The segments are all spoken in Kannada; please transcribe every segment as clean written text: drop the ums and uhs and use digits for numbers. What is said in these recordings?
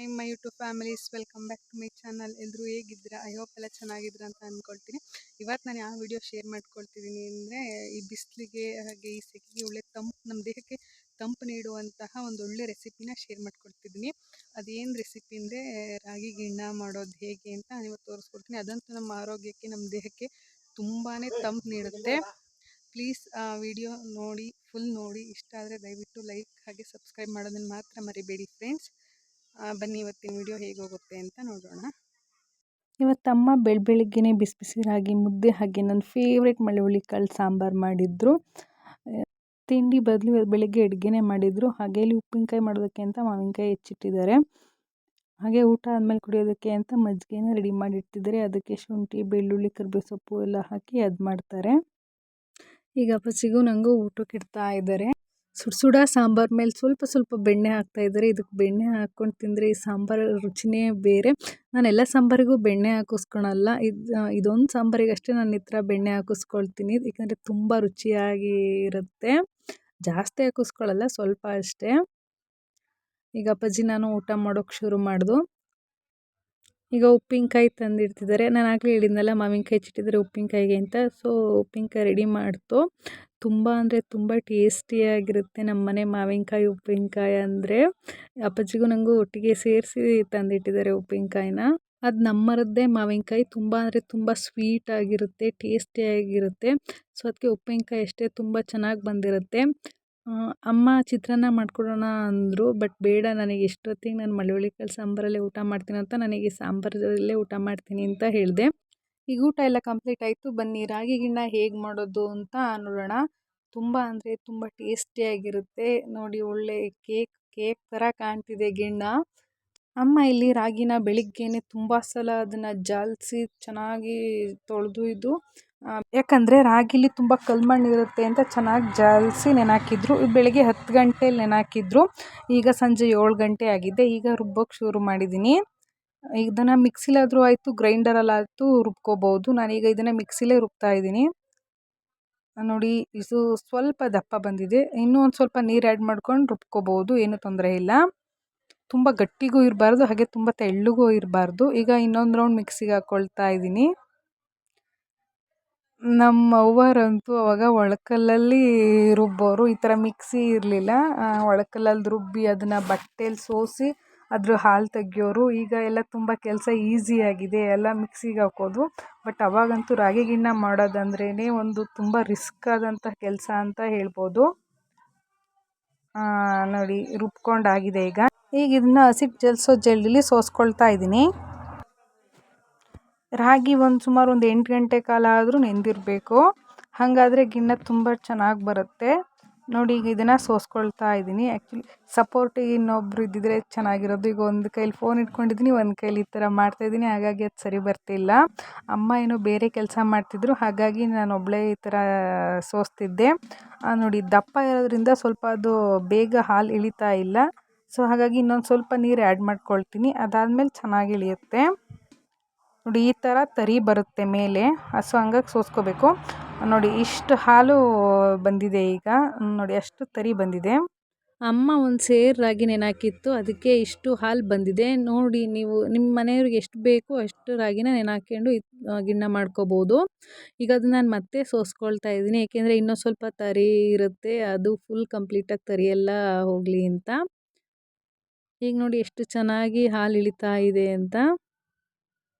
Hi my YouTube families, welcome back to my channel. ಎಲ್ಲರೂ ಹೇಗಿದ್ದೀರಾ? ಐ ಹೋಪ್ ಎಲ್ಲ ಚೆನ್ನಾಗಿದ್ದೀರಾ ಅಂತ ಅಂದ್ಕೊಳ್ತೀನಿ. ಇವತ್ತು ನಾನು ಯಾವ ವಿಡಿಯೋ ಶೇರ್ ಮಾಡ್ಕೊಳ್ತಿದ್ದೀನಿ ಅಂದರೆ, ಈ ಬಿಸಿಲಿಗೆ ಹಾಗೆ ಈ ಸೆಕೆಗೆ ಒಳ್ಳೆ ತಂಪು, ನಮ್ಮ ದೇಹಕ್ಕೆ ತಂಪು ನೀಡುವಂತಹ ಒಂದು ಒಳ್ಳೆ ರೆಸಿಪಿನ ಶೇರ್ ಮಾಡ್ಕೊಳ್ತಿದ್ದೀನಿ. ಅದೇನು ರೆಸಿಪಿ ಅಂದರೆ, ರಾಗಿ ಗಿಣ್ಣ ಮಾಡೋದು ಹೇಗೆ ಅಂತ ನಾನು ಇವತ್ತು ತೋರಿಸ್ಕೊಡ್ತೀನಿ. ಅದಂತೂ ನಮ್ಮ ಆರೋಗ್ಯಕ್ಕೆ, ನಮ್ಮ ದೇಹಕ್ಕೆ ತುಂಬಾ ತಂಪು ನೀಡುತ್ತೆ. ಪ್ಲೀಸ್ ವಿಡಿಯೋ ನೋಡಿ, ಫುಲ್ ನೋಡಿ. ಇಷ್ಟ ಆದರೆ ದಯವಿಟ್ಟು ಲೈಕ್ ಹಾಗೆ ಸಬ್ಸ್ಕ್ರೈಬ್ ಮಾಡೋದನ್ನು ಮಾತ್ರ ಮರಿಬೇಡಿ ಫ್ರೆಂಡ್ಸ್. ಬನ್ನಿ ಇವತ್ತಿನ ವಿಡಿಯೋ ಹೇಗೆ ಹೋಗುತ್ತೆ ಅಂತ ನೋಡೋಣ. ಇವತ್ತಮ್ಮ ಬೆಳಗ್ಗೆನೆ ಬಿಸಿ ಬಿಸಿ ರಾಗಿ ಮುದ್ದೆ ಹಾಗೆ ನನ್ನ ಫೇವ್ರೆಟ್ ಮಳವಳ್ಳಿ ಕಾಳು ಸಾಂಬಾರು ಮಾಡಿದ್ರು. ತಿಂಡಿ ಬದಲು ಬೆಳಗ್ಗೆ ಅಡುಗೆನೇ ಮಾಡಿದ್ರು. ಹಾಗೆ ಇಲ್ಲಿ ಉಪ್ಪಿನಕಾಯಿ ಮಾಡೋದಕ್ಕೆ ಅಂತ ಮಾವಿನಕಾಯಿ ಹೆಚ್ಚಿಟ್ಟಿದ್ದಾರೆ. ಹಾಗೆ ಊಟ ಆದಮೇಲೆ ಕುಡಿಯೋದಕ್ಕೆ ಅಂತ ಮಜ್ಜಿಗೆನ ರೆಡಿ ಮಾಡಿಟ್ಟಿದ್ದಾರೆ. ಅದಕ್ಕೆ ಶುಂಠಿ, ಬೆಳ್ಳುಳ್ಳಿ, ಕರಿಬೇವು ಸೊಪ್ಪು ಎಲ್ಲ ಹಾಕಿ ಅದು ಮಾಡ್ತಾರೆ. ಈಗ ಅಪ್ಪಾಜಿಗೂ ನನಗೂ ಊಟಕ್ಕೆ ಇಡ್ತಾ ಇದ್ದಾರೆ. ಸುಡ ಸಾಂಬಾರು ಮೇಲೆ ಸ್ವಲ್ಪ ಬೆಣ್ಣೆ ಹಾಕ್ತಾ ಇದ್ದಾರೆ. ಇದಕ್ಕೆ ಬೆಣ್ಣೆ ಹಾಕ್ಕೊಂಡು ತಿಂದರೆ ಈ ಸಾಂಬಾರು ರುಚಿನೇ ಬೇರೆ. ನಾನು ಎಲ್ಲ ಸಾಂಬಾರಿಗೂ ಬೆಣ್ಣೆ ಹಾಕಿಸ್ಕೊಳಲ್ಲ. ಇದೊಂದು ಸಾಂಬಾರಿಗೆ ಅಷ್ಟೇ ನಾನು ಈ ಥರ ಬೆಣ್ಣೆ ಹಾಕಿಸ್ಕೊಳ್ತೀನಿ, ಏಕೆಂದರೆ ತುಂಬ ರುಚಿಯಾಗಿ ಇರುತ್ತೆ. ಜಾಸ್ತಿ ಹಾಕಿಸ್ಕೊಳ್ಳಲ್ಲ, ಸ್ವಲ್ಪ ಅಷ್ಟೇ. ಈಗ ಅಪ್ಪಾಜಿ ನಾನು ಊಟ ಮಾಡೋಕ್ಕೆ ಶುರು ಮಾಡ್ದು. ಈಗ ಉಪ್ಪಿನಕಾಯಿ ತಂದಿಡ್ತಿದ್ದಾರೆ. ನಾನು ಆಗಲೇ ಹೇಳಿದ್ನಲ್ಲ ಮಾವಿನಕಾಯಿ ಹೆಚ್ಚಿಟ್ಟಿದ್ದಾರೆ ಉಪ್ಪಿನಕಾಯಿಗೆ ಅಂತ. ಸೊ ಉಪ್ಪಿನಕಾಯಿ ರೆಡಿ ಮಾಡ್ತು. ತುಂಬ ಅಂದರೆ ತುಂಬ ಟೇಸ್ಟಿಯಾಗಿರುತ್ತೆ ನಮ್ಮ ಮನೆ ಮಾವಿನಕಾಯಿ ಉಪ್ಪಿನಕಾಯಿ ಅಂದರೆ. ಅಪ್ಪಾಜಿಗೂ ನನಗೂ ಒಟ್ಟಿಗೆ ಸೇರಿಸಿ ತಂದಿಟ್ಟಿದ್ದಾರೆ ಉಪ್ಪಿನಕಾಯಿನ. ಅದು ನಮ್ಮ ಮರದ್ದೇ ಮಾವಿನಕಾಯಿ. ತುಂಬ ಅಂದರೆ ತುಂಬ ಸ್ವೀಟಾಗಿರುತ್ತೆ, ಟೇಸ್ಟಿಯಾಗಿರುತ್ತೆ. ಸೊ ಅದಕ್ಕೆ ಉಪ್ಪಿನಕಾಯಿ ಅಷ್ಟೇ ತುಂಬ ಚೆನ್ನಾಗಿ ಬಂದಿರುತ್ತೆ. ಅಮ್ಮ ಚಿತ್ರಾನ್ನ ಮಾಡ್ಕೊಡೋಣ ಅಂದರು. ಬಟ್ ಬೇಡ, ನನಗೆ ಎಷ್ಟೊತ್ತಿಗೆ ನಾನು ಮಳವಳ್ಳಿ ಕಾಳು ಸಾಂಬಾರಲ್ಲೇ ಊಟ ಮಾಡ್ತೀನಿ ಅಂತ, ನನಗೆ ಸಾಂಬಾರಲ್ಲೇ ಊಟ ಮಾಡ್ತೀನಿ ಅಂತ ಹೇಳಿದೆ. ಈಗ ಊಟ ಎಲ್ಲ ಕಂಪ್ಲೀಟ್ ಆಯಿತು. ಬನ್ನಿ ರಾಗಿ ಗಿಣ್ಣ ಹೇಗೆ ಮಾಡೋದು ಅಂತ ನೋಡೋಣ. ತುಂಬ ಅಂದರೆ ತುಂಬ ಟೇಸ್ಟಿಯಾಗಿರುತ್ತೆ. ನೋಡಿ, ಒಳ್ಳೆ ಕೇಕ್ ಥರ ಕಾಣ್ತಿದೆ ಗಿಣ್ಣ. ಅಮ್ಮ ಇಲ್ಲಿ ರಾಗಿನ ಬೆಳಿಗ್ಗೆನೆ ತುಂಬ ಸಲ ಅದನ್ನು ಜಾಲಿಸಿ ಚೆನ್ನಾಗಿ ತೊಳೆದು ಯಾಕಂದರೆ ರಾಗಿಲಿ ತುಂಬ ಕಲ್ಮಣ್ಣು ಇರುತ್ತೆ ಅಂತ ಚೆನ್ನಾಗಿ ಜಾಲಿಸಿ ನೆನಾಕಿದ್ರು. ಬೆಳಗ್ಗೆ 10 ಗಂಟೆಲಿ ನೆನಾಕಿದ್ರು. ಈಗ ಸಂಜೆ 7 ಗಂಟೆ ಆಗಿದೆ. ಈಗ ರುಬ್ಬೋಕ್ಕೆ ಶುರು ಮಾಡಿದ್ದೀನಿ. ಇದನ್ನು ಮಿಕ್ಸಿಲಾದರೂ ಆಯಿತು, ಗ್ರೈಂಡರಲ್ಲಾಯಿತು ರುಬ್ಕೋಬೋದು. ನಾನೀಗ ಇದನ್ನು ಮಿಕ್ಸಿಲೇ ರುಬ್ತಾ ಇದ್ದೀನಿ. ನೋಡಿ, ಇದು ಸ್ವಲ್ಪ ದಪ್ಪ ಬಂದಿದೆ. ಇನ್ನೂ ಒಂದು ಸ್ವಲ್ಪ ನೀರು ಆ್ಯಡ್ ಮಾಡ್ಕೊಂಡು ರುಬ್ಕೋಬೋದು, ಏನೂ ತೊಂದರೆ ಇಲ್ಲ. ತುಂಬ ಗಟ್ಟಿಗೂ ಇರಬಾರ್ದು, ಹಾಗೆ ತುಂಬ ತೆಳ್ಳಗೂ ಇರಬಾರ್ದು. ಈಗ ಇನ್ನೊಂದು ರೌಂಡ್ ಮಿಕ್ಸಿಗೆ ಹಾಕ್ಕೊಳ್ತಾ ಇದ್ದೀನಿ. ನಮ್ಮ ಅವ್ವರಂತೂ ಅವಾಗ ಒಳಕಲ್ಲಲ್ಲಿ ರುಬ್ಬೋರು. ಈ ಥರ ಮಿಕ್ಸಿ ಇರಲಿಲ್ಲ. ಒಳಕಲ್ಲಲ್ಲಿ ರುಬ್ಬಿ ಅದನ್ನು ಬಟ್ಟೆಲಿ ಸೋಸಿ ಅದ್ರ ಹಾಲು ತೆಗಿಯೋರು. ಈಗ ಎಲ್ಲ ತುಂಬ ಕೆಲಸ ಈಸಿಯಾಗಿದೆ, ಎಲ್ಲ ಮಿಕ್ಸಿಗೆ ಹಾಕೋದು. ಬಟ್ ಅವಾಗಂತೂ ರಾಗಿ ಗಿಣ್ಣ ಮಾಡೋದಂದ್ರೇ ಒಂದು ತುಂಬ ರಿಸ್ಕ್ ಆದಂಥ ಕೆಲಸ ಅಂತ ಹೇಳ್ಬೋದು. ನೋಡಿ, ರುಬ್ಕೊಂಡಾಗಿದೆ. ಈಗ ಇದನ್ನು ಹಸಿಟ್ಟು ಜಲ್ಸೋ ಜಲ್ಡಿಲಿ ಸೋಸ್ಕೊಳ್ತಾ ಇದ್ದೀನಿ. ರಾಗಿ ಸುಮಾರು ಒಂದು 8 ಗಂಟೆ ಕಾಲ ಆದರೂ ನೆಂದಿರಬೇಕು. ಹಾಗಾದರೆ ಗಿಣ್ಣ ತುಂಬ ಚೆನ್ನಾಗಿ ಬರುತ್ತೆ. ನೋಡಿ, ಈಗ ಇದನ್ನು ಸೋಸ್ಕೊಳ್ತಾ ಇದ್ದೀನಿ. ಆ್ಯಕ್ಚುಲಿ ಸಪೋರ್ಟಿಗೆ ಇನ್ನೊಬ್ರು ಇದ್ದಿದ್ರೆ ಚೆನ್ನಾಗಿರೋದು. ಈಗ ಒಂದು ಕೈಲಿ ಫೋನ್ ಇಟ್ಕೊಂಡಿದ್ದೀನಿ, ಒಂದು ಕೈಲಿ ಈ ಥರ ಮಾಡ್ತಾಯಿದ್ದೀನಿ. ಹಾಗಾಗಿ ಅದು ಸರಿ ಬರ್ತಿಲ್ಲ. ಅಮ್ಮ ಏನೋ ಬೇರೆ ಕೆಲಸ ಮಾಡ್ತಿದ್ರು, ಹಾಗಾಗಿ ನಾನು ಒಬ್ಬಳೇ ಈ ಥರ ಸೋಸ್ತಿದ್ದೆ. ನೋಡಿ, ದಪ್ಪ ಇರೋದ್ರಿಂದ ಸ್ವಲ್ಪ ಅದು ಬೇಗ ಹಾಲು ಇಳಿತಾ ಇಲ್ಲ. ಸೊ ಹಾಗಾಗಿ ಇನ್ನೊಂದು ಸ್ವಲ್ಪ ನೀರು ಆ್ಯಡ್ ಮಾಡ್ಕೊಳ್ತೀನಿ. ಅದಾದಮೇಲೆ ಚೆನ್ನಾಗಿ ಇಳಿಯುತ್ತೆ. ನೋಡಿ, ಈ ಥರ ತರಿ ಬರುತ್ತೆ ಮೇಲೆ. ಸೊ ಹಂಗಾಗಿ ಸೋಸ್ಕೋಬೇಕು. ನೋಡಿ, ಇಷ್ಟು ಹಾಲು ಬಂದಿದೆ. ಈಗ ನೋಡಿ, ಅಷ್ಟು ತರಿ ಬಂದಿದೆ. ಅಮ್ಮ ಒಂದು ಸೇರು ರಾಗಿ ನೆನಾಕಿತ್ತು, ಅದಕ್ಕೆ ಇಷ್ಟು ಹಾಲು ಬಂದಿದೆ. ನೋಡಿ, ನೀವು ನಿಮ್ಮ ಮನೆಯವ್ರಿಗೆ ಎಷ್ಟು ಬೇಕು ಅಷ್ಟು ರಾಗಿನ ನೆನಾಕೊಂಡು ಗಿಣ್ಣ ಮಾಡ್ಕೋಬೋದು. ಈಗ ಅದನ್ನು ನಾನು ಮತ್ತೆ ಸೋಸ್ಕೊಳ್ತಾ ಇದ್ದೀನಿ, ಏಕೆಂದರೆ ಇನ್ನೂ ಸ್ವಲ್ಪ ತರಿ ಇರುತ್ತೆ. ಅದು ಫುಲ್ ಕಂಪ್ಲೀಟಾಗಿ ತರಿ ಎಲ್ಲ ಹೋಗಲಿ ಅಂತ. ಈಗ ನೋಡಿ ಎಷ್ಟು ಚೆನ್ನಾಗಿ ಹಾಲು ಇಳಿತಾ ಇದೆ ಅಂತ.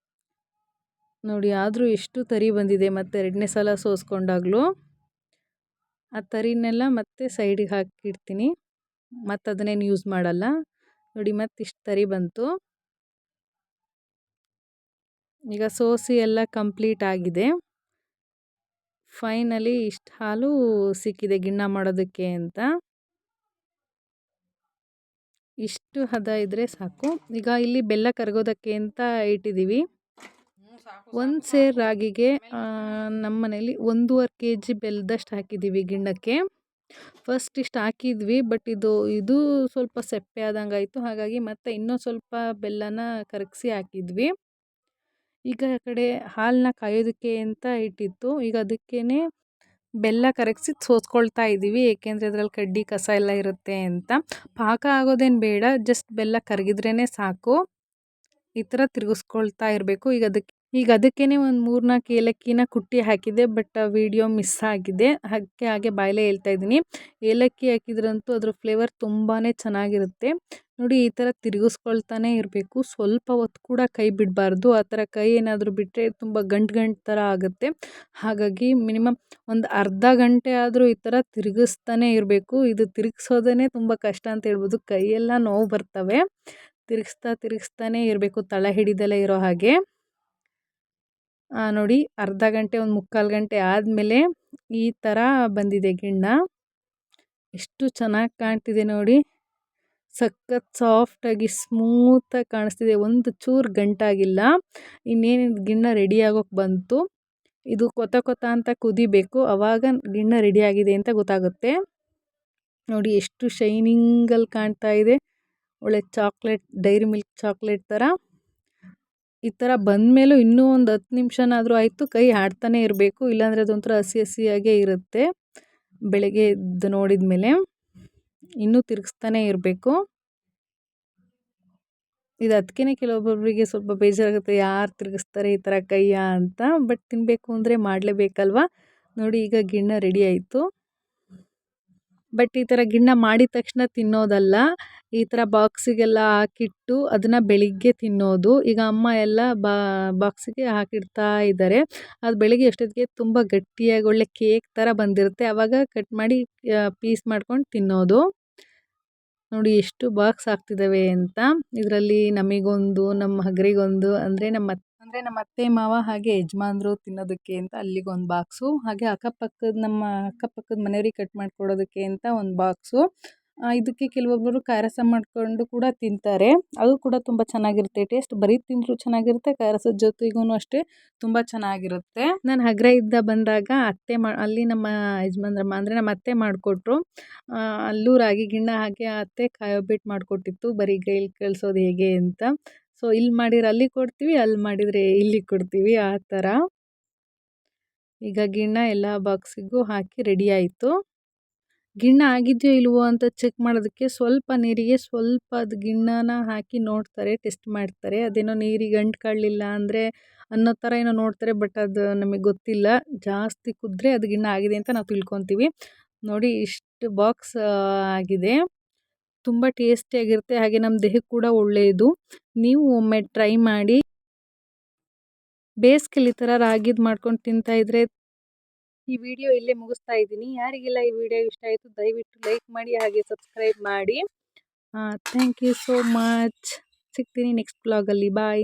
ನೋಡಿ, ಆದರೂ ಎಷ್ಟು ತರಿ ಬಂದಿದೆ. ಮತ್ತು 2ನೇ ಸಲ ಸೋಸ್ಕೊಂಡಾಗಲೂ ಆ ತರಿನೆಲ್ಲ ಮತ್ತೆ ಸೈಡಿಗೆ ಹಾಕಿಡ್ತೀನಿ. ಮತ್ತು ಅದನ್ನೇನು ಯೂಸ್ ಮಾಡಲ್ಲ. ನೋಡಿ, ಮತ್ತೆ ಇಷ್ಟು ತರಿ ಬಂತು. ಈಗ ಸೋಸಿ ಎಲ್ಲ ಕಂಪ್ಲೀಟ್ ಆಗಿದೆ. ಫೈನಲಿ ಇಷ್ಟು ಹಾಲು ಸಿಕ್ಕಿದೆ ಗಿಣ್ಣ ಮಾಡೋದಕ್ಕೆ ಅಂತ. ಇಷ್ಟು ಹದ ಇದ್ದರೆ ಸಾಕು. ಈಗ ಇಲ್ಲಿ ಬೆಲ್ಲ ಕರಗೋದಕ್ಕೆ ಅಂತ ಇಟ್ಟಿದ್ದೀವಿ. ಒಂದು ಸೇರು ರಾಗಿಗೆ ನಮ್ಮ ಮನೇಲಿ 1.5 kg ಬೆಲ್ಲದಷ್ಟು ಹಾಕಿದ್ದೀವಿ ಗಿಣ್ಣಕ್ಕೆ. ಫಸ್ಟ್ ಇಷ್ಟು ಹಾಕಿದ್ವಿ, ಬಟ್ ಇದು ಸ್ವಲ್ಪ ಸಪ್ಪೆ ಆದಂಗೆ ಆಯಿತು. ಹಾಗಾಗಿ ಮತ್ತೆ ಇನ್ನೂ ಸ್ವಲ್ಪ ಬೆಲ್ಲನ ಕರಗಿಸಿ ಹಾಕಿದ್ವಿ. ಈಗ ಆ ಕಡೆ ಹಾಲನ್ನ ಕಾಯೋದಕ್ಕೆ ಅಂತ ಇಟ್ಟಿತ್ತು. ಈಗ ಅದಕ್ಕೇ ಬೆಲ್ಲ ಕರಗಿಸಿ ಸೋಸ್ಕೊಳ್ತಾ ಇದ್ದೀವಿ, ಏಕೆಂದರೆ ಅದರಲ್ಲಿ ಕಡ್ಡಿ ಕಸ ಎಲ್ಲ ಇರುತ್ತೆ ಅಂತ. ಪಾಕ ಆಗೋದೇನು ಬೇಡ, ಜಸ್ಟ್ ಬೆಲ್ಲ ಕರಗಿದ್ರೇ ಸಾಕು. ಈ ಥರ ತಿರುಗಿಸ್ಕೊಳ್ತಾ ಇರಬೇಕು. ಈಗ ಅದಕ್ಕೇ ಒಂದು 3-4 ಏಲಕ್ಕಿನ ಕುಟ್ಟಿ ಹಾಕಿದ್ದೆ, ಬಟ್ ವಿಡಿಯೋ ಮಿಸ್ ಆಗಿದೆ, ಹಾಗೆ ಬಾಯಲ್ಲೇ ಹೇಳ್ತಾ ಇದ್ದೀನಿ. ಏಲಕ್ಕಿ ಹಾಕಿದ್ರಂತೂ ಅದ್ರ ಫ್ಲೇವರ್ ತುಂಬಾ ಚೆನ್ನಾಗಿರುತ್ತೆ. ನೋಡಿ, ಈ ಥರ ತಿರುಗಿಸ್ಕೊಳ್ತಾನೆ ಇರಬೇಕು. ಸ್ವಲ್ಪ ಹೊತ್ತು ಕೂಡ ಕೈ ಬಿಡಬಾರ್ದು. ಆ ಥರ ಕೈ ಏನಾದರೂ ಬಿಟ್ಟರೆ ತುಂಬ ಗಂಟು ಥರ ಆಗುತ್ತೆ. ಹಾಗಾಗಿ ಮಿನಿಮಮ್ ಒಂದು ಅರ್ಧ ಗಂಟೆ ಆದರೂ ಈ ಥರ ತಿರುಗಿಸ್ತಾನೆ ಇರಬೇಕು. ಇದು ತಿರುಗಿಸೋದೇ ತುಂಬ ಕಷ್ಟ ಅಂತ ಹೇಳ್ಬೋದು. ಕೈಯೆಲ್ಲ ನೋವು ಬರ್ತವೆ. ತಿರುಗಿಸ್ತಾನೆ ಇರಬೇಕು, ತಳ ಹಿಡಿದಲ್ಲೇ ಇರೋ ಹಾಗೆ. ನೋಡಿ, ಅರ್ಧ ಗಂಟೆ, ಒಂದು 3/4 ಗಂಟೆ ಆದಮೇಲೆ ಈ ಥರ ಬಂದಿದೆ ಗಿಣ್ಣ. ಎಷ್ಟು ಚೆನ್ನಾಗಿ ಕಾಣ್ತಿದೆ ನೋಡಿ, ಸಖತ್ ಸಾಫ್ಟಾಗಿ ಸ್ಮೂತಾಗಿ ಕಾಣಿಸ್ತಿದೆ, ಒಂದು ಚೂರು ಗಂಟಾಗಿಲ್ಲ. ಇನ್ನೇನು ಗಿಣ್ಣ ರೆಡಿ ಆಗೋಕ್ಕೆ ಬಂತು. ಇದು ಕೊತ ಅಂತ ಕುದಿಬೇಕು, ಆವಾಗ ಗಿಣ್ಣ ರೆಡಿ ಆಗಿದೆ ಅಂತ ಗೊತ್ತಾಗುತ್ತೆ. ನೋಡಿ ಎಷ್ಟು ಶೈನಿಂಗಲ್ಲಿ ಕಾಣ್ತಾ ಇದೆ, ಒಳ್ಳೆ ಚಾಕ್ಲೇಟ್, ಡೈರಿ ಮಿಲ್ಕ್ ಚಾಕ್ಲೇಟ್ ಥರ. ಈ ಥರ ಬಂದಮೇಲೂ ಇನ್ನೂ ಒಂದು 10 ನಿಮಿಷನಾದರೂ ಆಯಿತು, ಕೈ ಆಡ್ತಾನೆ ಇರಬೇಕು, ಇಲ್ಲಾಂದರೆ ಅದೊಂಥರ ಹಸಿ ಹಸಿಯಾಗೇ ಇರುತ್ತೆ. ಬೆಳಗ್ಗೆ ಎದ್ದು ನೋಡಿದ ಮೇಲೆ ಇನ್ನೂ ತಿರುಗಿಸ್ತಾನೆ ಇರಬೇಕು. ಇದು ಅದಕ್ಕೇ ಕೆಲವೊಬ್ಬೊಬ್ಬರಿಗೆ ಸ್ವಲ್ಪ ಬೇಜಾರಾಗುತ್ತೆ, ಯಾರು ತಿರುಗಿಸ್ತಾರೆ ಈ ಥರ ಕೈಯ ಅಂತ. ಬಟ್ ತಿನ್ನಬೇಕು ಅಂದರೆ ಮಾಡಲೇಬೇಕಲ್ವ. ನೋಡಿ, ಈಗ ಗಿಣ್ಣ ರೆಡಿ ಆಯಿತು. ಬಟ್ ಈ ಥರ ಗಿಣ್ಣ ಮಾಡಿದ ತಕ್ಷಣ ತಿನ್ನೋದಲ್ಲ, ಈ ಥರ ಬಾಕ್ಸಿಗೆಲ್ಲ ಹಾಕಿಟ್ಟು ಅದನ್ನು ಬೆಳಿಗ್ಗೆ ತಿನ್ನೋದು. ಈಗ ಅಮ್ಮ ಎಲ್ಲ ಬಾಕ್ಸಿಗೆ ಹಾಕಿಡ್ತಾ ಇದ್ದಾರೆ. ಅದು ಬೆಳಿಗ್ಗೆ ಅಷ್ಟೊತ್ತಿಗೆ ತುಂಬ ಗಟ್ಟಿಯಾಗಿ ಒಳ್ಳೆ ಕೇಕ್ ಥರ ಬಂದಿರುತ್ತೆ, ಆವಾಗ ಕಟ್ ಮಾಡಿ ಪೀಸ್ ಮಾಡ್ಕೊಂಡು ತಿನ್ನೋದು. ನೋಡಿ ಎಷ್ಟು ಬಾಕ್ಸ್ ಆಗ್ತಿದ್ದಾವೆ ಅಂತ. ಇದರಲ್ಲಿ ನಮಗೊಂದು, ನಮ್ಮ ಹಗರಿಗೊಂದು, ಅಂದರೆ ನಮ್ಮ ಅತ್ತೆ ಮಾವ ಹಾಗೆ ಯಜಮಾನ್ರು ತಿನ್ನೋದಕ್ಕೆ ಅಂತ ಅಲ್ಲಿಗೊಂದು ಬಾಕ್ಸು, ಹಾಗೆ ನಮ್ಮ ಅಕ್ಕಪಕ್ಕದ ಮನೆಯವ್ರಿಗೆ ಕಟ್ ಮಾಡಿಕೊಡೋದಕ್ಕೆ ಅಂತ ಒಂದು ಬಾಕ್ಸು. ಇದಕ್ಕೆ ಕೆಲವೊಬ್ಬರು ಖಾರಸ ಮಾಡಿಕೊಂಡು ಕೂಡ ತಿಂತಾರೆ, ಅದು ಕೂಡ ತುಂಬ ಚೆನ್ನಾಗಿರುತ್ತೆ ಟೇಸ್ಟ್. ಬರೀ ತಿಂದರೂ ಚೆನ್ನಾಗಿರುತ್ತೆ, ಖಾರಸದ ಜೊತೆಗೂ ಅಷ್ಟೇ ತುಂಬ ಚೆನ್ನಾಗಿರುತ್ತೆ. ನಾನು ಹಗ್ರ ಇದ್ದ ಬಂದಾಗ ಅಲ್ಲಿ ನಮ್ಮ ಯಜಮಾನ್ರಮ್ಮ ಅಂದರೆ ನಮ್ಮ ಅತ್ತೆ ಮಾಡಿಕೊಟ್ರು. ಅಲ್ಲೂ ರಾಗಿ ಗಿಣ್ಣ ಹಾಗೆ ಅತ್ತೆ ಕಾಯೋಬಿಟ್ಟು ಮಾಡಿಕೊಟ್ಟಿತ್ತು, ಬರೀ ಕೈಲಿ ಕಳಿಸೋದು ಹೇಗೆ ಅಂತ. ಸೊ ಇಲ್ಲಿ ಮಾಡಿದ್ರೆ ಅಲ್ಲಿ ಕೊಡ್ತೀವಿ, ಅಲ್ಲಿ ಮಾಡಿದರೆ ಇಲ್ಲಿ ಕೊಡ್ತೀವಿ, ಆ ಥರ. ಈಗ ಗಿಣ್ಣ ಎಲ್ಲ ಬಾಕ್ಸಿಗೂ ಹಾಕಿ ರೆಡಿ ಆಯಿತು. ಗಿಣ್ಣ ಆಗಿದೆಯೋ ಇಲ್ವೋ ಅಂತ ಚೆಕ್ ಮಾಡೋದಕ್ಕೆ ಸ್ವಲ್ಪ ನೀರಿಗೆ ಸ್ವಲ್ಪ ಅದು ಗಿಣ್ಣನ ಹಾಕಿ ನೋಡ್ತಾರೆ, ಟೆಸ್ಟ್ ಮಾಡ್ತಾರೆ. ಅದೇನೋ ನೀರಿಗೆ ಅಂಟ್ಕೊಳ್ಳಿಲ್ಲ ಅಂದರೆ ಅನ್ನೋ ಥರ ಏನೋ ನೋಡ್ತಾರೆ, ಬಟ್ ಅದು ನಮಗೆ ಗೊತ್ತಿಲ್ಲ. ಜಾಸ್ತಿ ಕುದ್ರೆ ಅದು ಗಿಣ್ಣ ಆಗಿದೆ ಅಂತ ನಾವು ತಿಳ್ಕೊತೀವಿ. ನೋಡಿ, ಇಷ್ಟು ಬಾಕ್ಸ್ ಆಗಿದೆ. ತುಂಬ ಟೇಸ್ಟಿಯಾಗಿರುತ್ತೆ, ಹಾಗೆ ನಮ್ಮ ದೇಹಕ್ಕೆ ಕೂಡ ಒಳ್ಳೆಯದು. ನೀವು ಒಮ್ಮೆ ಟ್ರೈ ಮಾಡಿ. ಬೇಸಿಗೆಲಿ ಈ ಥರ ರಾಗಿದು ಮಾಡ್ಕೊಂಡು ತಿಂತಾಯಿದ್ರೆ. ಈ ವಿಡಿಯೋ ಇಲ್ಲೇ ಮುಗಿಸ್ತಾ ಇದ್ದೀನಿ. ಯಾರಿಗೆಲ್ಲ ಈ ವಿಡಿಯೋ ಇಷ್ಟ ಆಯಿತು ದಯವಿಟ್ಟು ಲೈಕ್ ಮಾಡಿ, ಹಾಗೆ ಸಬ್ಸ್ಕ್ರೈಬ್ ಮಾಡಿ. Thank you so much. ಸಿಗ್ತೀನಿ ನೆಕ್ಸ್ಟ್ ಬ್ಲಾಗಲ್ಲಿ. ಬಾಯ್.